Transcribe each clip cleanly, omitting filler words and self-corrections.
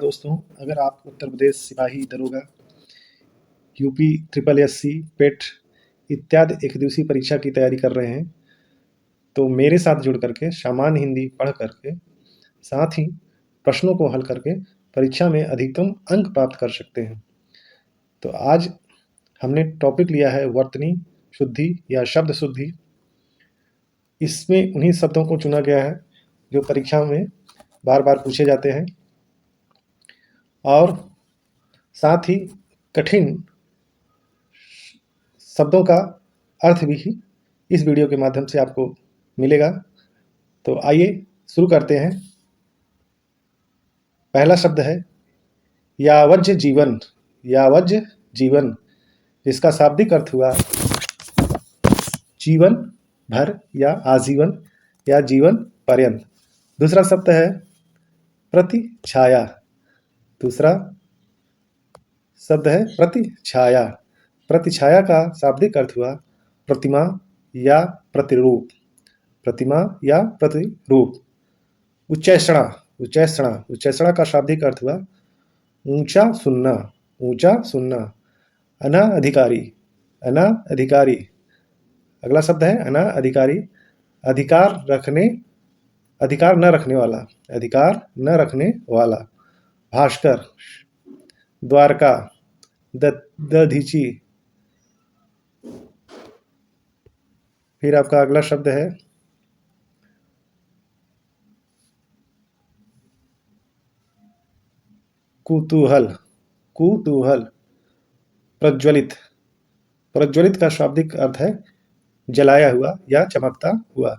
दोस्तों, अगर आप उत्तर प्रदेश सिपाही दरोगा, यूपी ट्रिपल एससी, पेट इत्यादि एक दिवसीय परीक्षा की तैयारी कर रहे हैं, तो मेरे साथ जुड़ करके सामान्य हिंदी पढ़ करके साथ ही प्रश्नों को हल करके परीक्षा में अधिकतम अंक प्राप्त कर सकते हैं। तो आज हमने टॉपिक लिया है वर्तनी शुद्धि या शब्द शुद्धि। इसमें उन्हीं शब्दों को चुना गया है जो परीक्षा में बार बार पूछे जाते हैं और साथ ही कठिन शब्दों का अर्थ भी इस वीडियो के माध्यम से आपको मिलेगा। तो आइए शुरू करते हैं। पहला शब्द है यावज्ज जीवन। यावज्ज जीवन, जिसका शाब्दिक अर्थ हुआ जीवन भर या आजीवन या जीवन पर्यंत। दूसरा शब्द है प्रतिछाया। दूसरा शब्द है प्रतिछाया। प्रतिछाया का शाब्दिक अर्थ हुआ प्रतिमा या प्रतिरूप। प्रतिमा या प्रतिरूप। उच्चैषणा। उच्चैषणा। उच्चैषणा का शाब्दिक अर्थ हुआ ऊंचा सुनना। ऊंचा सुनना। अनाधिकारी। अनाधिकारी। अगला शब्द है अनाधिकारी। अधिकार रखने, अधिकार न रखने वाला। अधिकार न रखने वाला। भास्कर। द्वारका। दधीची। फिर आपका अगला शब्द है कुतूहल। कुतूहल। प्रज्वलित। प्रज्वलित का शाब्दिक अर्थ है जलाया हुआ या चमकता हुआ।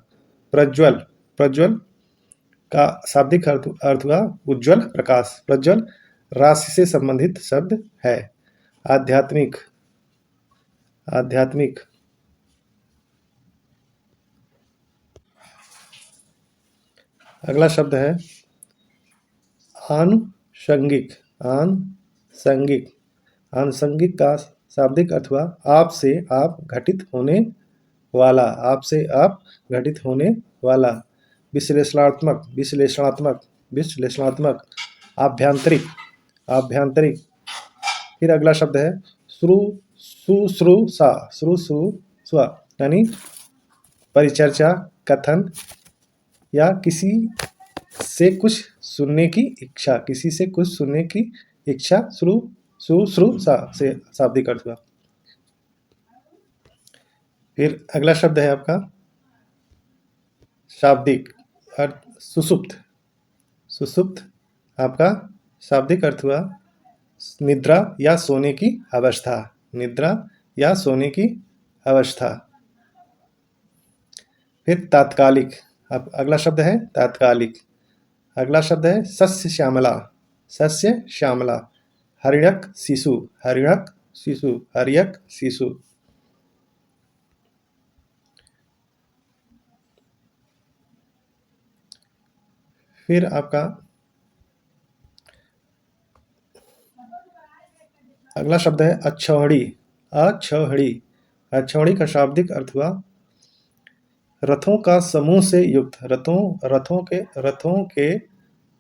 प्रज्वल। प्रज्वल का शाब्दिक अर्थ हुआ उज्जवल प्रकाश। प्रज्वल राशि से संबंधित शब्द है। आध्यात्मिक। आध्यात्मिक। अगला शब्द है आनुषंगिक। आनुषंगिक। आनुषंगिक का शाब्दिक अर्थ हुआ आपसे आप घटित होने वाला। आपसे आप घटित होने वाला। विश्लेषणात्मक। विश्लेषणात्मक। विश्लेषणात्मक। आभ्यंतरिक। आभ्यंतरिक। फिर अगला शब्द है शुश्रूषा। शुश्रूषा यानी परिचर्चा, कथन या किसी से कुछ सुनने की इच्छा। किसी से कुछ सुनने की इच्छा। शुश्रूषा से शाब्दिक अर्थ हुआ। फिर अगला शब्द है आपका शाब्दिक अर्थ सुषुप्त। सुषुप्त आपका शाब्दिक अर्थ हुआ निद्रा या सोने की अवस्था। निद्रा या सोने की अवस्था। फिर तात्कालिक। अब अगला शब्द है तात्कालिक। अगला शब्द है सस्य श्यामला। सस्य श्यामला। हरिणक शिशु। हरिणक शिशु। हरियक शिशु। फिर आपका अगला शब्द है अक्षौहिणी। अक्षौहिणी। अक्षौहिणी का शाब्दिक अर्थ हुआ रथों का समूह से युक्त। रथों के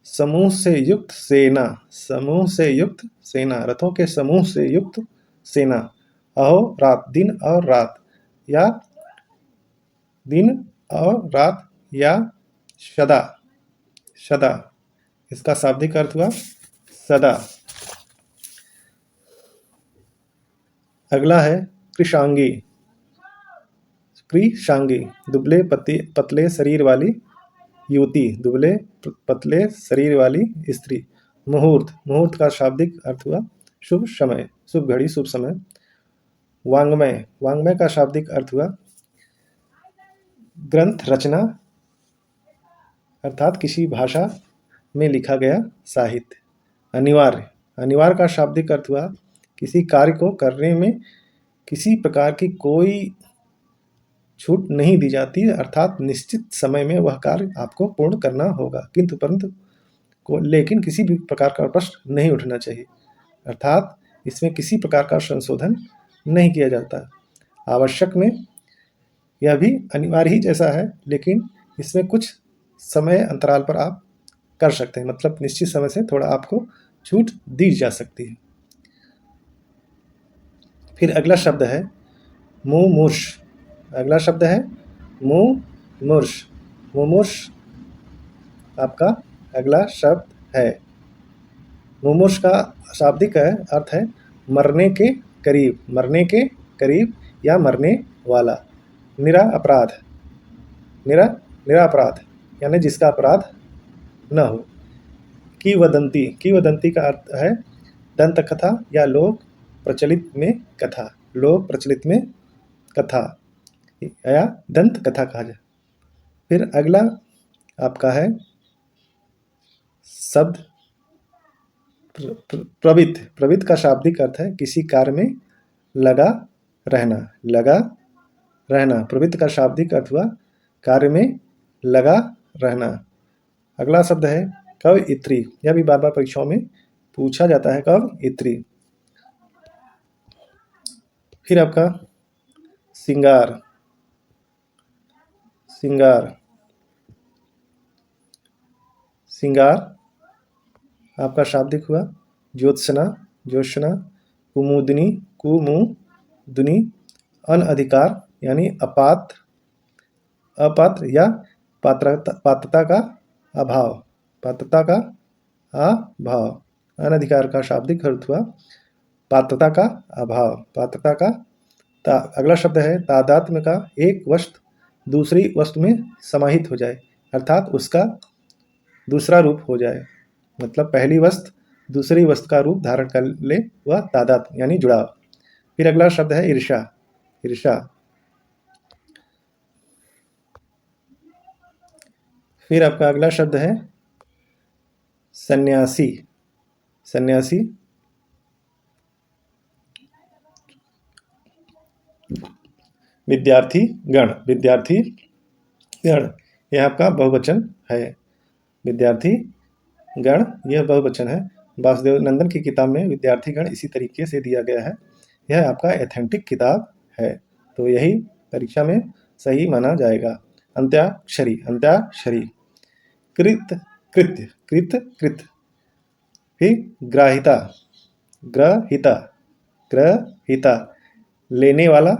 समूह से युक्त सेना। समूह से युक्त सेना। रथों के समूह से युक्त सेना। अहो रात। दिन और रात या दिन और रात या सदा। सदा। इसका शाब्दिक अर्थ हुआ सदा। अगला है कृशांगी। कृशांगी दुबले पतले शरीर वाली युवती। दुबले पतले शरीर वाली स्त्री। मुहूर्त। मुहूर्त का शाब्दिक अर्थ हुआ शुभ समय, शुभ घड़ी, शुभ समय। वांग्मय। वांग्मय का शाब्दिक अर्थ हुआ ग्रंथ रचना अर्थात किसी भाषा में लिखा गया साहित्य। अनिवार्य। अनिवार्य का शाब्दिक अर्थ हुआ किसी कार्य को करने में किसी प्रकार की कोई छूट नहीं दी जाती, अर्थात निश्चित समय में वह कार्य आपको पूर्ण करना होगा, किंतु परंतु लेकिन किसी भी प्रकार का प्रश्न नहीं उठना चाहिए, अर्थात इसमें किसी प्रकार का संशोधन नहीं किया जाता। आवश्यक में यह भी अनिवार्य ही जैसा है, लेकिन इसमें कुछ समय अंतराल पर आप कर सकते हैं, मतलब निश्चित समय से थोड़ा आपको छूट दी जा सकती है। फिर अगला शब्द है मुमूर्ष। अगला शब्द है मुमूर्ष। मुमूर्ष आपका अगला शब्द है। मुमूर्ष का शाब्दिक अर्थ है मरने के करीब, मरने के करीब या मरने वाला। निरा अपराध, निरा निरापराध यानी जिसका अपराध न हो। किंवदंती, किंवदंती का अर्थ है दंत कथा या लोक प्रचलित में कथा, लोक प्रचलित में कथा या दंत कथा कहा जाए। फिर अगला आपका है शब्द प्रवृत्त। प्रवृत्त का शाब्दिक अर्थ है किसी कार्य में लगा रहना, लगा रहना। प्रवृत्त का शाब्दिक अर्थ हुआ कार्य में लगा रहना। अगला शब्द है कवयित्री। यह भी बार बार परीक्षाओं में पूछा जाता है, कवयित्री। फिर आपका सिंगार। सिंगार, सिंगार आपका शाब्दिक हुआ ज्योत्सना, ज्योत्सना, कुमुदिनी, कुमुदिनी। अनधिकार यानी अपात्र, अपात्र या पात्रता का अभाव, पात्रता का अभाव। अनधिकार का शाब्दिक अर्थ हुआ पात्रता का अभाव, पात्रता का। अगला शब्द है तादात्म्य का एक वस्तु दूसरी वस्तु में समाहित हो जाए, अर्थात उसका दूसरा रूप हो जाए। मतलब पहली वस्तु दूसरी वस्तु का रूप धारण कर ले, वह तादात्म्य यानी जुड़ाव। फिर अगला शब्द है ईर्ष्या। ईर्ष्या। फिर आपका अगला शब्द है सन्यासी। सन्यासी। विद्यार्थी गण, विद्यार्थी गण यह आपका बहुवचन है। विद्यार्थी गण यह बहुवचन है। वासुदेव नंदन की किताब में विद्यार्थी गण इसी तरीके से दिया गया है। यह आपका एथेंटिक किताब है, तो यही परीक्षा में सही माना जाएगा। अंत्याक्षरी, अंत्याक्षरी। कृत, कृत्य, कृत, कृत। फिर ग्राहिता, ग्रहिता, ग्रहिता। लेने वाला,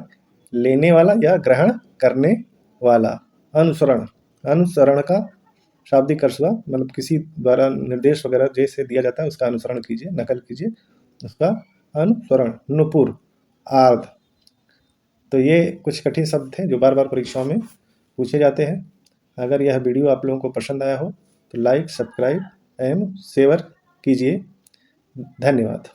लेने वाला या ग्रहण करने वाला। अनुसरण, अनुसरण का शाब्दिक अर्थ हुआ मतलब किसी द्वारा निर्देश वगैरह जैसे दिया जाता है उसका अनुसरण कीजिए, नकल कीजिए, उसका अनुसरण। नुपुर, आर्ध। तो ये कुछ कठिन शब्द थे जो बार बार परीक्षाओं में पूछे जाते हैं। अगर यह वीडियो आप लोगों को पसंद आया हो तो लाइक, सब्सक्राइब एवं शेयर कीजिए। धन्यवाद।